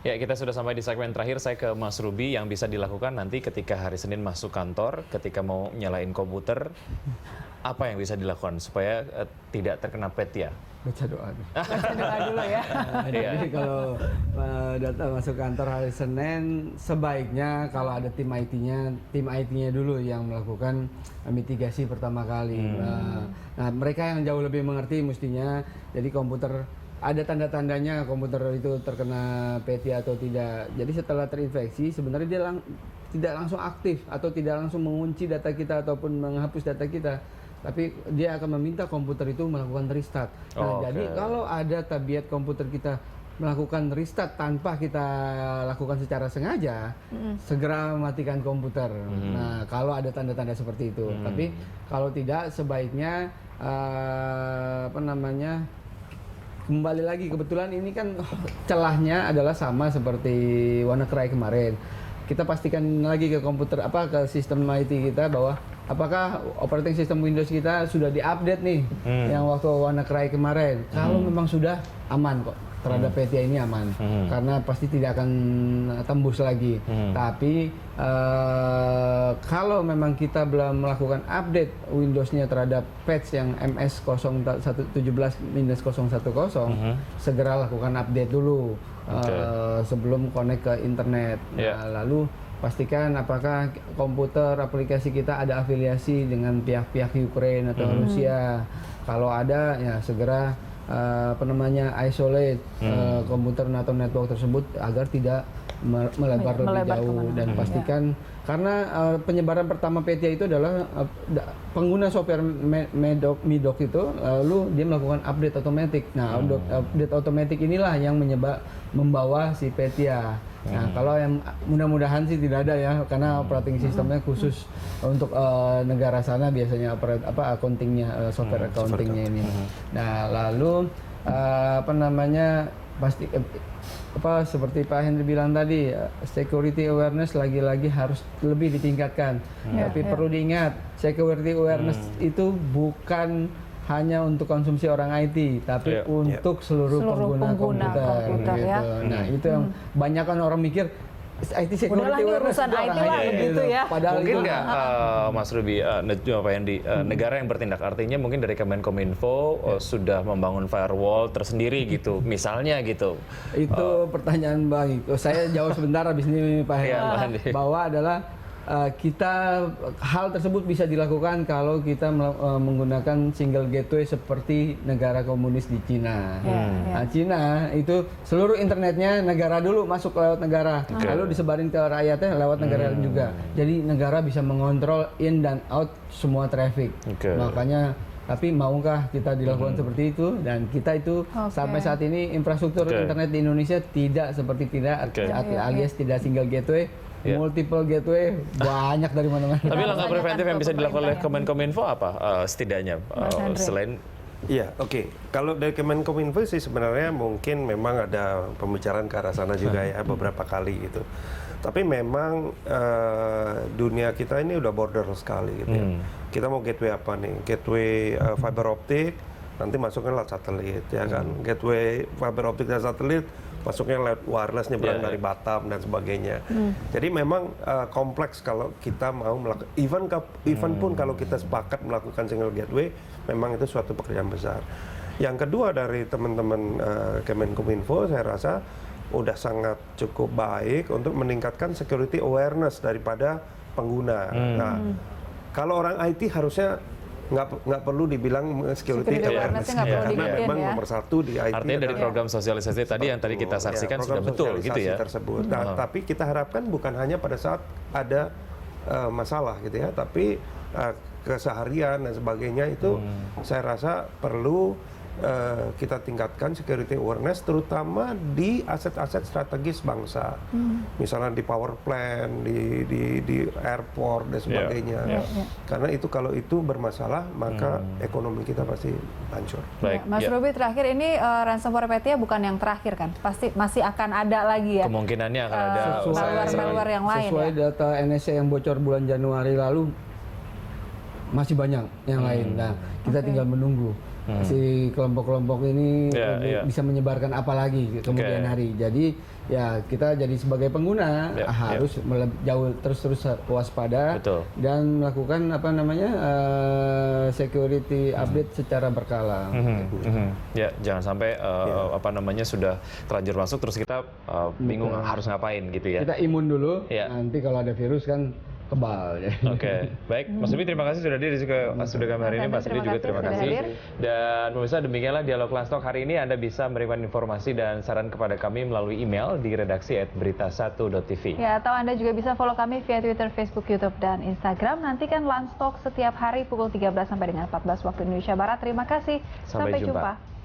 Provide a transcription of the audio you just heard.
Ya, kita sudah sampai di segmen terakhir. Saya ke Mas Ruby, yang bisa dilakukan nanti ketika hari Senin masuk kantor, ketika mau nyalain komputer, apa yang bisa dilakukan supaya tidak terkena petia? Baca doa. Baca doa dulu ya. Jadi kalau datang masuk kantor hari Senin, sebaiknya kalau ada tim IT-nya dulu yang melakukan mitigasi pertama kali. Nah, mereka yang jauh lebih mengerti mestinya. Jadi komputer ada tanda-tandanya komputer itu terkena petia atau tidak. Jadi setelah terinfeksi sebenarnya dia tidak langsung aktif atau tidak langsung mengunci data kita ataupun menghapus data kita. Tapi dia akan meminta komputer itu melakukan restart. Nah, jadi kalau ada tabiat komputer kita melakukan restart tanpa kita lakukan secara sengaja, segera matikan komputer. Nah, kalau ada tanda-tanda seperti itu. Tapi kalau tidak, sebaiknya kembali lagi, kebetulan ini kan celahnya adalah sama seperti WannaCry kemarin. Kita pastikan lagi ke komputer ke sistem IT kita bahwa apakah operating system Windows kita sudah diupdate nih yang waktu WannaCry kemarin. Kalau memang sudah, aman kok. Terhadap petia ini aman, karena pasti tidak akan tembus lagi. Tapi kalau memang kita belum melakukan update Windows-nya terhadap patch yang MS-17-010, segera lakukan update dulu sebelum connect ke internet. Nah, lalu pastikan apakah komputer aplikasi kita ada afiliasi dengan pihak-pihak Ukraina atau Rusia. Kalau ada, ya segera isolate komputer atau network tersebut agar tidak melebar lebih jauh. Dan pastikan karena penyebaran pertama petia itu adalah pengguna software Medoc itu, lalu dia melakukan update otomatis. Nah, update otomatis inilah yang membawa si petia. Nah, kalau yang mudah-mudahan sih tidak ada ya, karena operating sistemnya khusus untuk negara sana biasanya accountingnya, software accountingnya ini. Nah, lalu pasti seperti Pak Henry bilang tadi, security awareness lagi-lagi harus lebih ditingkatkan. Tapi perlu diingat, security awareness itu bukan hanya untuk konsumsi orang IT, tapi untuk seluruh pengguna komputer gitu. Nah, itu yang banyak kan orang mikir IT security awareness urusan IT lah begitu ya. Padahal mungkin nggak Mas Ruby, Pak Hendy, negara yang bertindak, artinya mungkin dari Kemenkominfo sudah membangun firewall tersendiri gitu, misalnya gitu. Itu pertanyaan baik. Saya jawab sebentar habis ini Pak Hendy. Bahwa adalah hal tersebut bisa dilakukan kalau kita menggunakan single gateway seperti negara komunis di Cina. Nah, Cina itu seluruh internetnya negara dulu masuk lewat negara, lalu disebarin ke rakyatnya lewat negara juga. Jadi negara bisa mengontrol in dan out semua traffic. Makanya, tapi maukah kita dilakukan seperti itu? Dan kita itu sampai saat ini infrastruktur internet di Indonesia tidak seperti alias tidak single gateway. Multiple gateway banyak dari mana-mana. Tapi langkah preventif yang bisa dilakukan oleh Kemenkominfo apa setidaknya selain? Kalau dari Kemenkominfo sih sebenarnya mungkin memang ada pembicaraan ke arah sana juga ya beberapa kali gitu. Tapi memang dunia kita ini udah border sekali gitu ya. Kita mau gateway apa nih? Gateway fiber optik, nanti masuknya lewat satelit ya kan. Gateway fiber optik dan satelit masuknya lewat wireless nyebrang dari Batam dan sebagainya. Jadi memang kompleks kalau kita mau melakukan, even pun kalau kita sepakat melakukan single gateway, memang itu suatu pekerjaan besar. Yang kedua dari teman-teman Kemenkominfo, saya rasa udah sangat cukup baik untuk meningkatkan security awareness daripada pengguna. Nah, kalau orang IT harusnya nggak perlu dibilang security awareness karena memang nomor satu di IT. Artinya dari program sosialisasi tadi yang tadi kita saksikan sudah betul gitu ya. Tersebut. Nah, tapi kita harapkan bukan hanya pada saat ada masalah gitu ya, tapi keseharian dan sebagainya itu saya rasa perlu kita tingkatkan security awareness terutama di aset-aset strategis bangsa, misalnya di power plant, di airport dan sebagainya. Karena itu kalau itu bermasalah maka ekonomi kita pasti hancur. Mas Ruby, terakhir ini ransomware petia bukan yang terakhir kan? Pasti masih akan ada lagi ya? Kemungkinannya akan ada malware yang lain. Sesuai data NSA yang bocor bulan Januari lalu, masih banyak yang lain. Nah, kita tinggal menunggu. si kelompok-kelompok ini Iya. bisa menyebarkan apa lagi kemudian hari. Jadi ya kita jadi sebagai pengguna harus jauh terus waspada Betul. dan melakukan apa namanya security update secara berkala. Ya, jangan sampai apa namanya sudah terlanjur masuk terus kita bingung harus ngapain gitu ya. Kita imun dulu, Iya. nanti kalau ada virus kan kebal. Oke, baik. Mas Subi terima kasih sudah hadir di Studio Kami hari ini. Mas Subi juga terima sudah kasih. hadir. Dan pemirsa demikianlah dialog Landstalk hari ini. Anda bisa memberikan informasi dan saran kepada kami melalui email di redaksi@berita1.tv. Ya, atau Anda juga bisa follow kami via Twitter, Facebook, YouTube, dan Instagram. Nantikan Landstalk setiap hari pukul 13 sampai dengan 14 waktu Indonesia Barat. Terima kasih. Sampai jumpa. Jumpa.